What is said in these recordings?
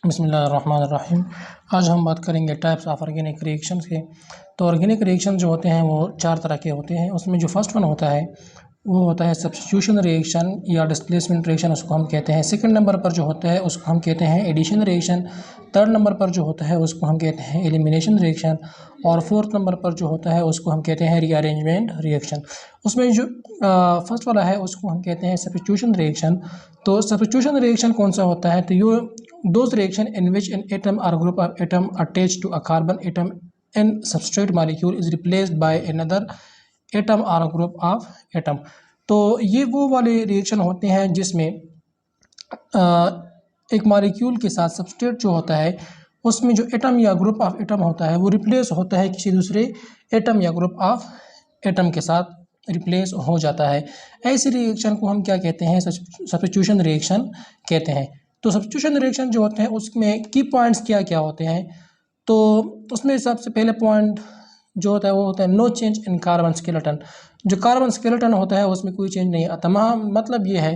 बिस्मिल्लाहिर्रहमानिर्रहीम। आज हम बात करेंगे टाइप्स ऑफ ऑर्गेनिक रिएक्शंस के। तो ऑर्गेनिक रिएक्शन जो होते हैं वो चार तरह के होते हैं। उसमें जो फर्स्ट वन होता है वो होता है सब्स्टिट्यूशन रिएक्शन या डिस्प्लेसमेंट रिएक्शन, उसको हम कहते हैं। सेकंड नंबर पर जो होता है उसको हम कहते हैं एडिशन रिएक्शन। थर्ड नंबर पर जो होता है उसको हम कहते हैं एलिमिनेशन रिएक्शन। और फोर्थ नंबर पर जो होता है उसको हम कहते हैं रीअरेंजमेंट रिएक्शन। उसमें जो फर्स्ट वाला है उसको हम कहते हैं सब्स्टिट्यूशन रिएक्शन। तो सब्स्टिट्यूशन रिएक्शन कौन सा होता है? तो ये those reaction in which an atom or group of atom attached to a carbon atom in substrate molecule is replaced by another atom or group of atom। तो ये वो वाले रिएक्शन होते हैं जिसमें एक मॉलिक्यूल के साथ सबस्ट्रेट जो होता है उसमें जो एटम या ग्रुप ऑफ एटम होता है वो रिप्लेस होता है किसी दूसरे एटम या ग्रुप ऑफ एटम के साथ रिप्लेस हो जाता है। ऐसी रिएक्शन को हम क्या कहते हैं? सब्स्टिट्यूशन रिएक्शन कहते हैं। तो सब्स्टिट्यूशन रिएक्शन जो होते हैं उसमें की पॉइंट्स क्या क्या होते हैं? तो उसमें सबसे पहले पॉइंट जो होता है वो होता है no change in carbon skeleton. जो कार्बन स्केलेटन होता है उसमें कोई चेंज नहीं आता। मतलब ये है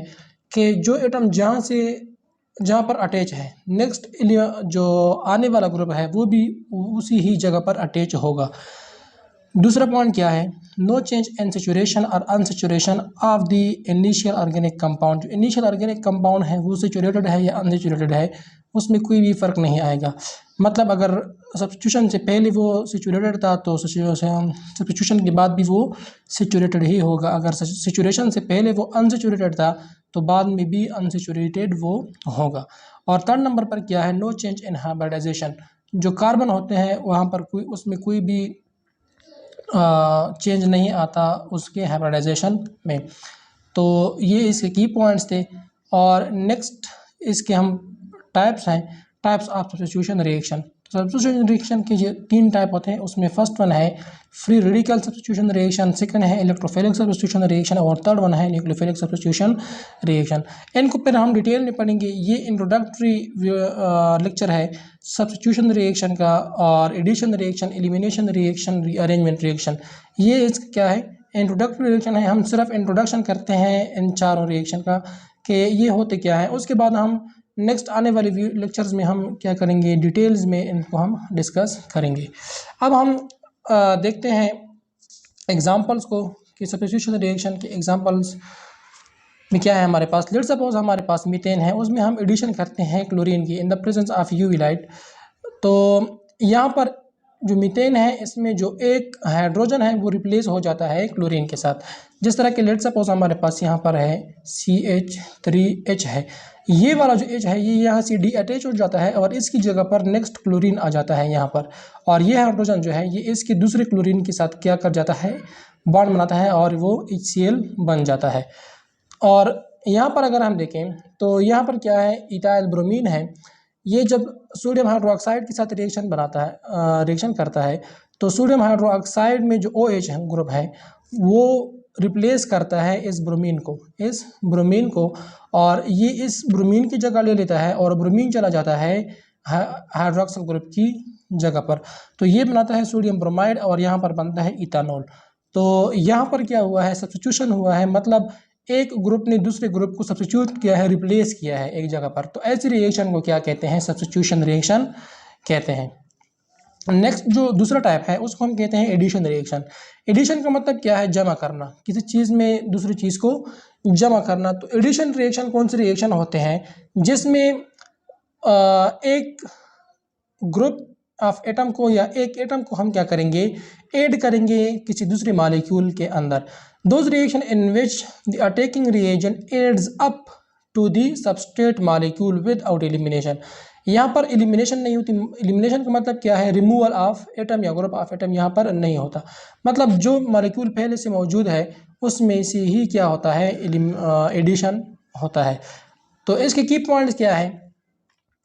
कि जो एटम जहाँ पर अटैच है, नेक्स्ट जो आने वाला ग्रुप है वो भी उसी ही जगह पर अटैच होगा। दूसरा पॉइंट क्या है? नो चेंज इन सेचुरेशन और unsaturation of the initial organic compound. जो इनिशियल ऑर्गेनिक कंपाउंड है वो सेचुरेटेड है या अनसेचुरेटेड है उसमें कोई भी फ़र्क नहीं आएगा। मतलब अगर सब्स्टिट्यूशन से पहले वो सेचुरेटेड था तो सब्स्टिट्यूशन के बाद भी वो सेचुरेटेड ही होगा। अगर सेचुरेशन से पहले वो अनसेचुरेटेड था तो बाद में भी अनसेचुरेटेड वो होगा। और थर्ड नंबर पर क्या है? No change in hybridisation. जो कार्बन होते हैं वहाँ पर उसमें कोई भी चेंज नहीं आता उसके हाइब्रिडाइजेशन में। तो ये इसके की पॉइंट्स थे। और नेक्स्ट इसके हम टाइप्स हैं, types of substitution reaction. Substitution reaction के ये तीन टाइप होते हैं। उसमें फर्स्ट वन है free radical substitution reaction, second है इलेक्ट्रोफिलिक सब्स्टिट्यूशन रिएक्शन और थर्ड वन है न्यूक्लियोफिलिक सब्स्टिट्यूशन रिएक्शन। इनको फिर हम डिटेल में पढ़ेंगे। ये इंट्रोडक्टरी लेक्चर है सब्स्टिट्यूशन रिएक्शन का, और addition reaction, elimination reaction, rearrangement reaction. ये इसका क्या है? इंट्रोडक्टरी रिएक्शन है। हम सिर्फ इंट्रोडक्शन करते हैं इन चारों रिएक्शन का कि ये होते क्या है। उसके बाद हम नेक्स्ट आने वाले लेक्चर्स में हम क्या करेंगे, डिटेल्स में इनको हम डिस्कस करेंगे। अब हम देखते हैं एग्जांपल्स को कि सब्स्टिट्यूशन रिएक्शन के एग्जांपल्स में क्या है हमारे पास। लेट्स सपोज हमारे पास मीथेन है, उसमें हम एडिशन करते हैं क्लोरीन की in the presence of UV light. तो यहाँ पर जो मीथेन है इसमें जो एक हाइड्रोजन है वो रिप्लेस हो जाता है क्लोरीन के साथ। जिस तरह के लेट्स सपोज हमारे पास यहाँ पर है CH3H है, ये वाला जो H है ये यहाँ से डी अटैच हो जाता है और इसकी जगह पर नेक्स्ट क्लोरीन आ जाता है यहाँ पर। और ये हाइड्रोजन जो है ये इसके दूसरे क्लोरीन के साथ क्या कर जाता है? बॉन्ड बनाता है और वो HCl बन जाता है। और यहाँ पर अगर हम देखें तो यहाँ पर क्या है? इथाइल ब्रोमीन है। ये जब सोडियम हाइड्रोक्साइड के साथ रिएक्शन करता है तो सोडियम हाइड्रोक्साइड में जो OH है ग्रुप है वो रिप्लेस करता है इस ब्रोमीन को और ये इस ब्रोमीन की जगह ले लेता है और ब्रोमीन चला जाता है हाइड्रोक्सिल ग्रुप की जगह पर। तो ये बनाता है सोडियम ब्रोमाइड और यहाँ पर बनता है इथानॉल। तो यहाँ पर क्या हुआ है? सब्स्टिट्यूशन हुआ है, मतलब एक ग्रुप ने दूसरे ग्रुप को सब्स्टिट्यूट किया है, रिप्लेस किया है एक जगह पर। तो ऐसी रिएक्शन को क्या कहते हैं? सब्स्टिट्यूशन रिएक्शन कहते हैं। नेक्स्ट जो दूसरा टाइप है उसको हम कहते हैं एडिशन रिएक्शन। एडिशन का मतलब क्या है? जमा करना, किसी चीज़ में दूसरी चीज़ को जमा करना। तो एडिशन रिएक्शन कौन से रिएक्शन होते हैं जिसमें एक ग्रुप ऑफ एटम को या एक एटम को हम क्या करेंगे? ऐड करेंगे किसी दूसरे मॉलिक्यूल के अंदर। Those reaction in which the attacking reagent adds up to the substrate molecule without elimination. यहाँ पर एलिमिनेशन नहीं होती। एलिमिनेशन का मतलब क्या है? रिमूवल ऑफ एटम या ग्रुप ऑफ एटम यहाँ पर नहीं होता। मतलब जो मॉलिक्यूल पहले से मौजूद है उसमें से ही क्या होता है? एडिशन होता है। तो इसके की पॉइंट्स क्या है?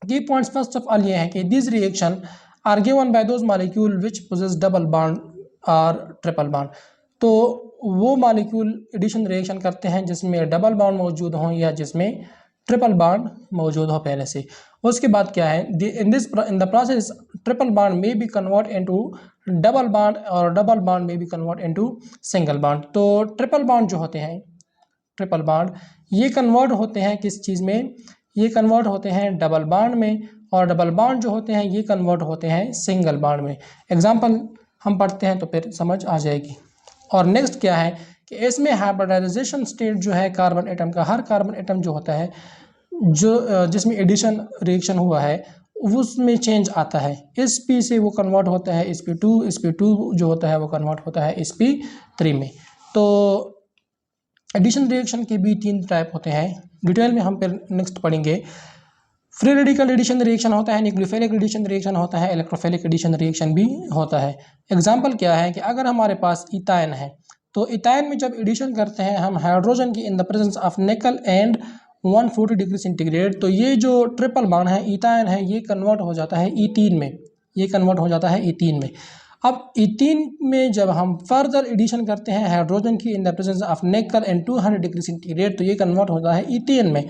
की पॉइंट्स फर्स्ट ऑफ ऑल ये है कि this reaction are given by those molecule which possess double bond और ट्रिपल बॉन्ड। तो वो मॉलिक्यूल एडिशन रिएक्शन करते हैं जिसमें डबल बॉन्ड मौजूद हो या जिसमें ट्रिपल बॉन्ड मौजूद हो पहले से। उसके बाद क्या है? In the process triple bond may be convert into double bond और double bond may be convert into single bond. तो ट्रिपल बॉन्ड जो होते हैं, ट्रिपल बॉन्ड ये कन्वर्ट होते हैं किस चीज़ में? ये कन्वर्ट होते हैं डबल बॉन्ड में और डबल बॉन्ड जो होते हैं ये कन्वर्ट होते हैं सिंगल बॉन्ड में। एग्जाम्पल हम पढ़ते हैं तो फिर समझ आ जाएगी। और नेक्स्ट क्या है कि इसमें हाइब्रिडाइजेशन स्टेट जो है कार्बन एटम का, हर कार्बन एटम जो होता है जो जिसमें एडिशन रिएक्शन हुआ है उसमें चेंज आता है। sp से वो कन्वर्ट होता है sp2 जो होता है वो कन्वर्ट होता है sp3 में। तो एडिशन रिएक्शन के भी 3 टाइप होते हैं, डिटेल में हम फिर नेक्स्ट पढ़ेंगे। फ्री रेडिकल एडिशन रिएक्शन होता है, न्यूक्लियोफिलिक एडिशन रिएक्शन होता है, इलेक्ट्रोफिलिक एडिशन रिएक्शन भी होता है। एग्जाम्पल क्या है कि अगर हमारे पास इथाइन है तो इथाइन में जब एडिशन करते हैं हम हाइड्रोजन की इन द प्रेजेंस ऑफ निकल एंड 140 डिग्री सेंटीग्रेड, तो ये जो ट्रिपल बॉन्ड है इथाइन है ये कन्वर्ट हो जाता है ईथीन में, ये कन्वर्ट हो जाता है ईथीन में। अब ईथीन में जब हम फर्दर एडिशन करते हैं हाइड्रोजन की इन द प्रेजेंस ऑफ निकल एंड 200 डिग्री सेंटीग्रेड, तो ये कन्वर्ट होता है ईथेन में।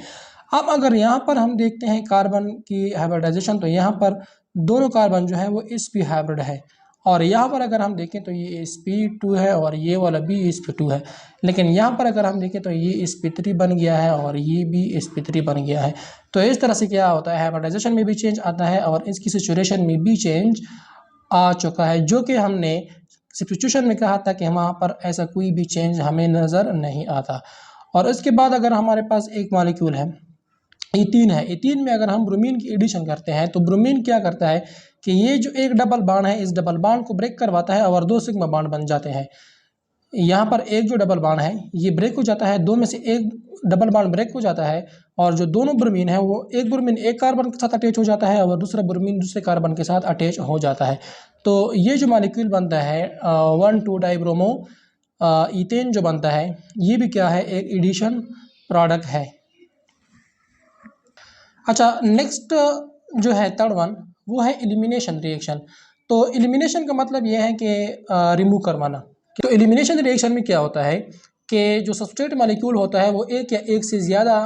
अब अगर यहाँ पर हम देखते हैं कार्बन की हाइब्रिडाइजेशन, तो यहाँ पर दोनों कार्बन जो है वो sp हाइब्रिड है, और यहाँ पर अगर हम देखें तो ये sp2 है और ये वाला भी sp2 है। लेकिन यहाँ पर अगर हम देखें तो ये sp3 बन गया है और ये भी sp3 बन गया है। तो इस तरह से क्या होता है, हाइब्रिडाइजेशन में भी चेंज आता है और इसकी सिचुएशन में भी चेंज आ चुका है, जो कि हमने सब्स्टिट्यूशन में कहा था कि वहाँ पर ऐसा कोई भी चेंज हमें नज़र नहीं आता। और इसके बाद अगर हमारे पास एक मॉलिक्यूल है इथीन है, इथीन में अगर हम ब्रोमीन की एडिशन करते हैं तो ब्रोमीन क्या करता है कि ये जो एक डबल बॉन्ड है इस डबल बॉन्ड को ब्रेक करवाता है और 2 सिग्मा बॉन्ड बन जाते हैं। यहाँ पर एक जो डबल बॉन्ड है ये ब्रेक हो जाता है, 2 में से एक डबल बॉन्ड ब्रेक हो जाता है और जो दोनों ब्रोमीन है वो एक ब्रोमीन एक कार्बन के साथ अटैच हो जाता है और दूसरा ब्रोमीन दूसरे कार्बन के साथ अटैच हो जाता है। तो ये जो मॉलिक्यूल बनता है 1,2 डाइब्रोमो इथेन जो बनता है ये भी क्या है, एक एडिशन प्रोडक्ट है। अच्छा, नेक्स्ट जो है थर्ड वन वो है एलिमिनेशन रिएक्शन। तो एलिमिनेशन का मतलब ये है कि रिमूव करवाना। तो एलिमिनेशन रिएक्शन में क्या होता है कि जो सब्सट्रेट मॉलिक्यूल होता है वो एक या एक से ज़्यादा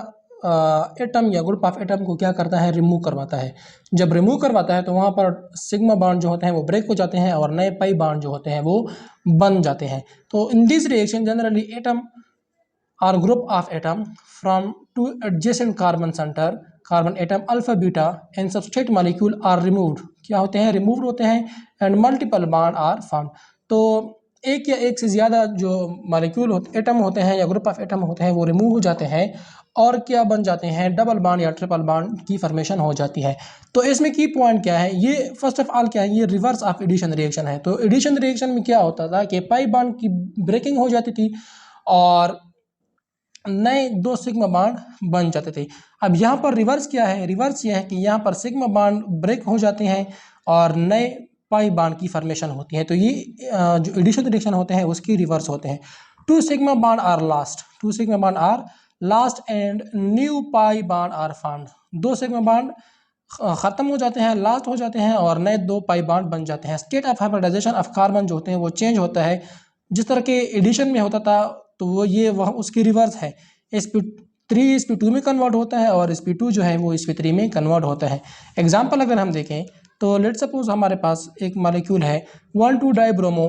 एटम या ग्रुप ऑफ एटम को क्या करता है, रिमूव करवाता है। जब रिमूव करवाता है तो वहाँ पर सिग्मा बॉन्ड जो होते हैं वो ब्रेक हो जाते हैं और नए पाई बॉन्ड जो होते हैं वो बन जाते हैं। तो in this reaction generally atom और group of atom from 2 adjacent carbon centre carbon atom alpha beta and substrate molecule are removed, क्या होते हैं, रिमूव्ड होते हैं and multiple bond are form. तो एक या एक से ज़्यादा जो मॉलिक्यूल एटम होते हैं या ग्रुप ऑफ एटम होते हैं वो रिमूव हो जाते हैं और क्या बन जाते हैं, डबल बॉन्ड या ट्रिपल बॉन्ड की फॉर्मेशन हो जाती है। तो इसमें की पॉइंट क्या है, ये फर्स्ट ऑफ ऑल क्या है, ये रिवर्स ऑफ एडिशन रिएक्शन है। तो एडिशन रिएक्शन में क्या होता था कि पाई बॉन्ड की ब्रेकिंग हो जाती थी और नए 2 सिग्मा बॉन्ड बन जाते थे। अब यहाँ पर रिवर्स क्या है, रिवर्स ये है कि यहाँ पर सिग्मा बॉन्ड ब्रेक हो जाते हैं और नए पाई बॉन्ड की फॉर्मेशन होती है। तो ये जो एडिशन रिएक्शन होते हैं उसकी रिवर्स होते हैं। 2 sigma bond are lost, 2 sigma bond are lost and new pi bond are formed. 2 sigma bond ख़त्म हो जाते हैं, लास्ट हो जाते हैं और नए 2 पाई बॉन्ड बन जाते हैं। State of hybridisation of carbon जो होते हैं वो चेंज होता है, जिस तरह के एडिशन में होता था तो वो ये वह उसकी रिवर्स है। sp3 sp2 में कन्वर्ट होता है और sp2 जो है वो sp3 में कन्वर्ट होता है। एग्जाम्पल अगर हम देखें तो लेट सपोज हमारे पास एक मॉलिक्यूल है 1,2 डाइब्रोमो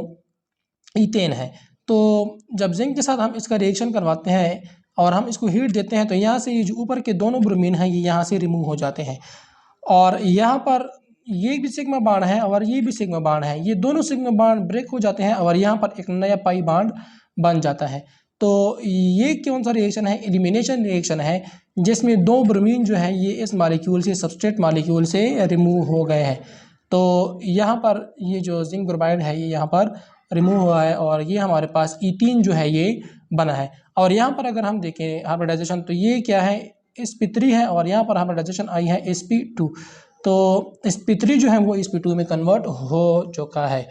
इथेन है। तो जब जिंक के साथ हम इसका रिएक्शन करवाते हैं और हम इसको हीट देते हैं तो यहाँ से ये जो ऊपर के दोनों ब्रोमीन हैं ये यहाँ से रिमूव हो जाते हैं और यहाँ पर ये भी सिग्मा बॉन्ड है और ये भी सिग्मा बॉन्ड है, ये दोनों सिग्मा बॉन्ड ब्रेक हो जाते हैं और यहाँ पर एक नया पाई बॉन्ड बन जाता है। तो ये कौन सा रिएक्शन है, एलिमिनेशन रिएक्शन है, जिसमें 2 ब्रोमीन जो है ये इस मॉलिक्यूल से सबस्ट्रेट मॉलिक्यूल से रिमूव हो गए हैं। तो यहाँ पर ये जो जिंक ब्रोमाइड है ये यहाँ पर रिमूव हुआ है और ये हमारे पास इथीन जो है ये बना है। और यहाँ पर अगर हम देखें हाइब्रिडाइजेशन तो ये क्या है, sp3 है और यहाँ पर हाइब्रिडाइजेशन आई है sp2। तो sp3 जो है वो sp2 में कन्वर्ट हो चुका है।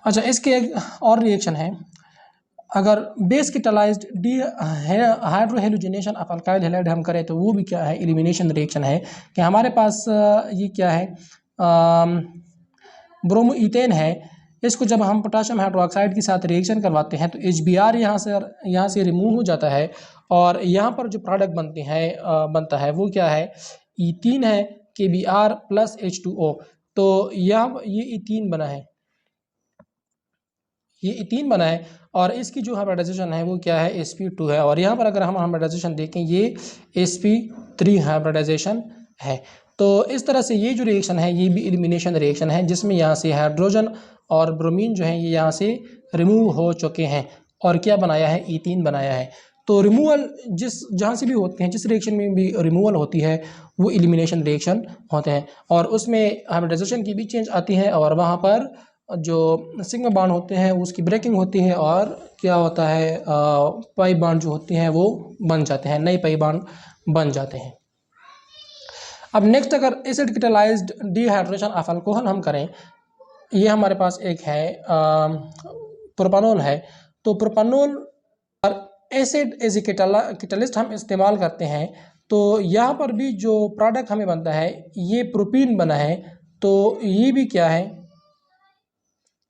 अच्छा, इसके एक और रिएक्शन है, अगर base catalysed D hydrohalogenation of alkyl halide हम करें तो वो भी क्या है, एलिमिनेशन रिएक्शन है। कि हमारे पास ये क्या है, ब्रोमो इथेन है, इसको जब हम पोटाशियम हाइड्रोक्साइड के साथ रिएक्शन करवाते हैं तो HBr यहाँ से रिमूव हो जाता है और यहाँ पर जो प्रोडक्ट बनता है वो क्या है, इथीन है, KBr प्लस H2O। तो यहाँ ये इथीन बना है, ये इथीन बना है और इसकी जो हाइब्रिडाइजेशन है वो क्या है, sp2 है। और यहाँ पर अगर हम हाइब्रिडाइजेशन देखें ये sp3 हाइब्रिडाइजेशन है। तो इस तरह से ये जो रिएक्शन है ये भी एलिमिनेशन रिएक्शन है, जिसमें यहाँ से हाइड्रोजन और ब्रोमीन जो है ये यहाँ से रिमूव हो चुके हैं और क्या बनाया है, ईथीन बनाया है। तो रिमूवल जहाँ से भी होते हैं, जिस रिएक्शन में भी रिमूवल होती है वो एलिमिनेशन रिएक्शन होते हैं, और उसमें हाइब्रिडाइजेशन की भी चेंज आती है, और वहाँ पर जो सिग्मा बॉन्ड होते हैं उसकी ब्रेकिंग होती है, और क्या होता है पाई बॉन्ड जो होते हैं वो बन जाते हैं, नए पाई बॉन्ड बन जाते हैं। अब नेक्स्ट अगर acid catalysed dehydration of alcohol हम करें, ये हमारे पास एक है प्रोपानोल है। तो प्रोपानोल और एसिड एज ए कैटालिस्ट हम इस्तेमाल करते हैं, तो यहाँ पर भी जो प्रोडक्ट हमें बनता है ये प्रोपीन बना है, तो ये भी क्या है,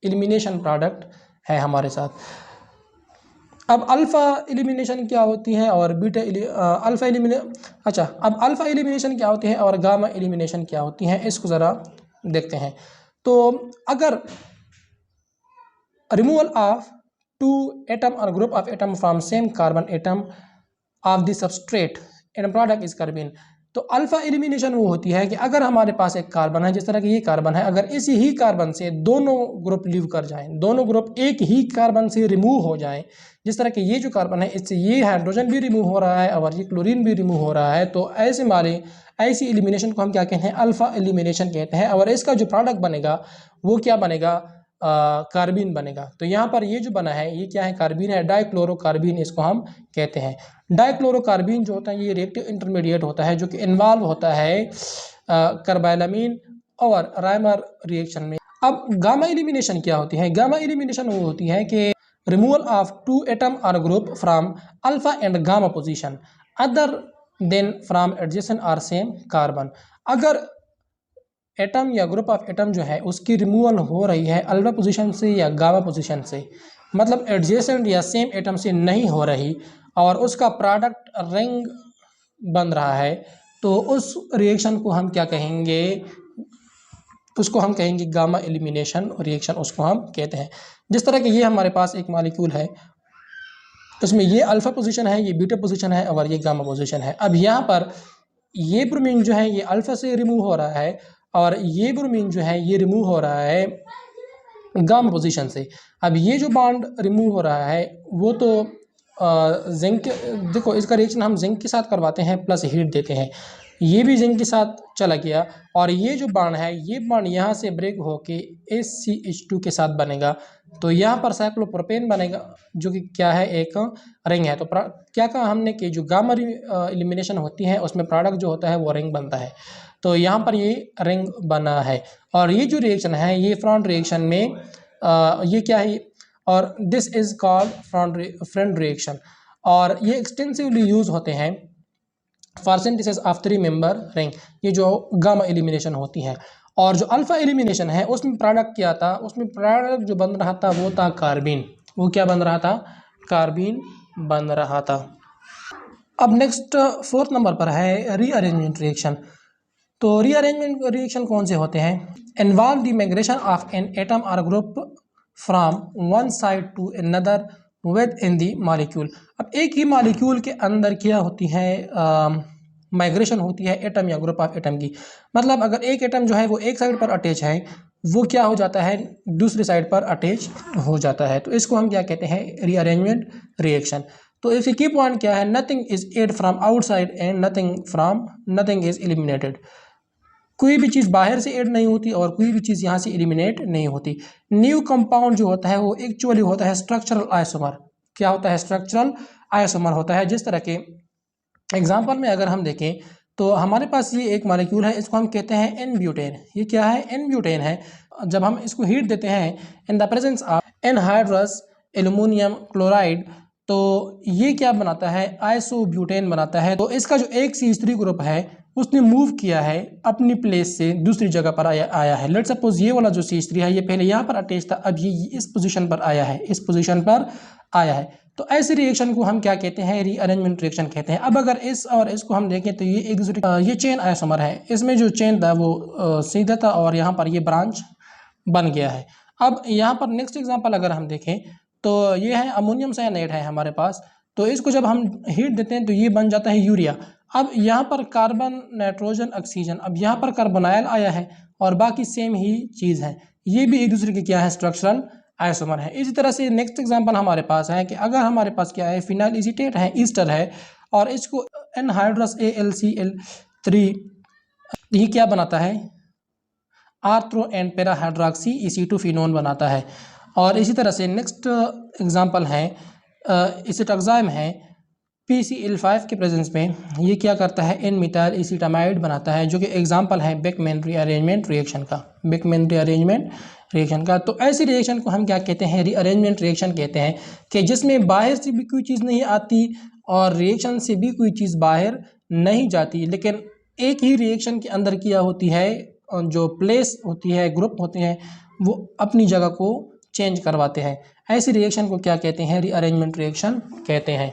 एलिमिनेशन प्रोडक्ट है हमारे साथ। अब अल्फ़ा एलिमिनेशन क्या होती है और बीटा अल्फ़ा एलिमिनेशन क्या होती है और गामा एलिमिनेशन क्या होती है, इसको ज़रा देखते हैं। तो अगर रिमूवल ऑफ 2 एटम और group of atom from same carbon atom of the substrate and product is carbon, तो अल्फा एलिमिनेशन वो होती है कि अगर हमारे पास एक कार्बन है, जिस तरह कि ये कार्बन है, अगर इसी ही कार्बन से दोनों ग्रुप लीव कर जाएं, दोनों ग्रुप एक ही कार्बन से रिमूव हो जाएं, जिस तरह कि ये जो कार्बन है इससे ये हाइड्रोजन भी रिमूव हो रहा है और ये क्लोरीन भी रिमूव हो रहा है, तो ऐसी एलिमिनेशन को हम क्या कहते हैं, अल्फा एलिमिनेशन कहते हैं। और इसका जो प्रोडक्ट बनेगा वो क्या बनेगा, कार्बीन बनेगा। तो यहाँ पर ये जो बना है ये क्या है, कार्बीन है, डाइक्लोरोकार्बीन इसको हम कहते हैं। डाइक्लोरोकार्बीन जो होता है ये रिएक्टिव इंटरमीडिएट होता है, जो कि इन्वॉल्व होता है कार्बाइलामीन और राइमर रिएक्शन में। अब गामा एलिमिनेशन क्या होती है, गामा एलिमिनेशन वो होती है कि रिमूवल ऑफ 2 एटम और group from alpha and gamma position other than from adjacent और सेम कार्बन। अगर एटम या ग्रुप ऑफ एटम जो है उसकी रिमूवल हो रही है अल्फा पोजीशन से या गामा पोजीशन से, मतलब एडजेसेंट या सेम एटम से नहीं हो रही, और उसका प्रोडक्ट रिंग बन रहा है, तो उस रिएक्शन को हम क्या कहेंगे, उसको हम कहेंगे गामा एलिमिनेशन रिएक्शन, उसको हम कहते हैं। जिस तरह कि ये हमारे पास एक मॉलिक्यूल है, उसमें ये अल्फा पोजीशन है, ये बीटा पोजीशन है और ये गामा पोजीशन है। अब यहाँ पर ये ब्रोमीन जो है ये अल्फा से रिमूव हो रहा है और ये ब्रोमीन जो है ये रिमूव हो रहा है गामा पोजीशन से। अब ये जो बॉन्ड रिमूव हो रहा है वो तो जिंक, देखो इसका रिएक्शन हम जिंक के साथ करवाते हैं प्लस हीट देते हैं, ये भी जिंक के साथ चला गया, और ये जो बॉन्ड है ये बॉन्ड यहाँ से ब्रेक होके SCH2 के साथ बनेगा, तो यहाँ पर साइक्लोप्रोपेन बनेगा, जो कि क्या है, एक रिंग है। तो क्या कहा हमने कि जो गामा एलिमिनेशन होती है उसमें प्रोडक्ट जो होता है वो रिंग बनता है, तो यहाँ पर ये रिंग बना है। और ये जो रिएक्शन है ये फ्रंट रिएक्शन में ये क्या है, और this is called front reaction, और ये एक्सटेंसिवली यूज होते हैं for synthesis of 3 member ring, ये जो गामा एलिमिनेशन होती है। और जो अल्फा एलिमिनेशन है उसमें प्रोडक्ट क्या था, उसमें प्रोडक्ट जो बन रहा था वो था कार्बीन, वो क्या बन रहा था, कार्बीन बन रहा था। अब नेक्स्ट 4th नंबर पर है रीअरेंजमेंट रिएक्शन। तो रीअरेंजमेंट रिएक्शन कौन से होते हैं, involve the migration of an atom और group from one side to another within the molecule. अब एक ही मॉलिक्यूल के अंदर क्या होती है, माइग्रेशन होती है एटम या ग्रुप ऑफ एटम की, मतलब अगर एक एटम जो है वो एक साइड पर अटैच है वो क्या हो जाता है, दूसरी साइड पर अटैच हो जाता है, तो इसको हम क्या कहते हैं, रीअरेंजमेंट रिएक्शन। तो इसकी की पॉइंट क्या है, nothing is add from outside and nothing is eliminated. कोई भी चीज़ बाहर से ऐड नहीं होती और कोई भी चीज़ यहाँ से एलिमिनेट नहीं होती। न्यू कंपाउंड जो होता है वो एक्चुअली होता है स्ट्रक्चरल आइसोमर। क्या होता है, स्ट्रक्चरल आइसोमर होता है। जिस तरह के एग्जांपल में अगर हम देखें तो हमारे पास ये एक मॉलिक्यूल है, इसको हम कहते हैं एन ब्यूटेन। ये क्या है, एन ब्यूटेन है। जब हम इसको हीट देते हैं in the presence of anhydrous aluminium chloride, तो ये क्या बनाता है, आइसोब्यूटेन बनाता है। तो इसका जो एक CH3 ग्रुप है उसने मूव किया है अपनी प्लेस से दूसरी जगह पर आया है। लेट्स सपोज ये वाला जो CH3 है ये पहले यहाँ पर अटैच था, अब ये इस पोजीशन पर आया है, इस पोजीशन पर आया है। तो ऐसे रिएक्शन को हम क्या कहते हैं, रीअरेंजमेंट रिएक्शन कहते हैं। अब अगर इस और इसको हम देखें तो ये एक दूसरे ये चेन आइसोमर है, इसमें जो चेन था वो सीधा था और यहाँ पर ये ब्रांच बन गया है। अब यहाँ पर नेक्स्ट एग्जाम्पल अगर हम देखें तो ये है अमोनियम साइनाइड है हमारे पास, तो इसको जब हम हीट देते हैं तो ये बन जाता है यूरिया। अब यहाँ पर कार्बन, नाइट्रोजन, ऑक्सीजन, अब यहाँ पर कार्बोनाइल आया है और बाकी सेम ही चीज़ है, ये भी एक दूसरे के क्या है, स्ट्रक्चरल आइसोमर है। इसी तरह से नेक्स्ट एग्जांपल हमारे पास है कि अगर हमारे पास क्या है, फिनाइल एसीटेट है, ईस्टर है, और इसको एनहाइड्रस AlCl3, ये क्या बनाता है, आर्थ्रो एंड पेरा हाइड्रोक्सी EC2 बनाता है। और इसी तरह से नेक्स्ट एग्जांपल है एसिटोक्साइम है, PCl5 के प्रेजेंस में ये क्या करता है, एन मिथाइल एसीटामाइड बनाता है, जो कि एग्जांपल है बेकमैन रीअरेंजमेंट रिएक्शन का, बेकमैन रीअरेंजमेंट रिएक्शन का। तो ऐसी रिएक्शन को हम क्या कहते हैं, रीअरेंजमेंट रिएक्शन कहते हैं, कि जिसमें बाहर से भी कोई चीज़ नहीं आती और रिएक्शन से भी कोई चीज़ बाहर नहीं जाती, लेकिन एक ही रिएक्शन के अंदर क्या होती है, जो प्लेस होती है, ग्रुप होते हैं, वो अपनी जगह को चेंज करवाते हैं। ऐसी रिएक्शन को क्या कहते हैं, रीअरेंजमेंट रिएक्शन कहते हैं।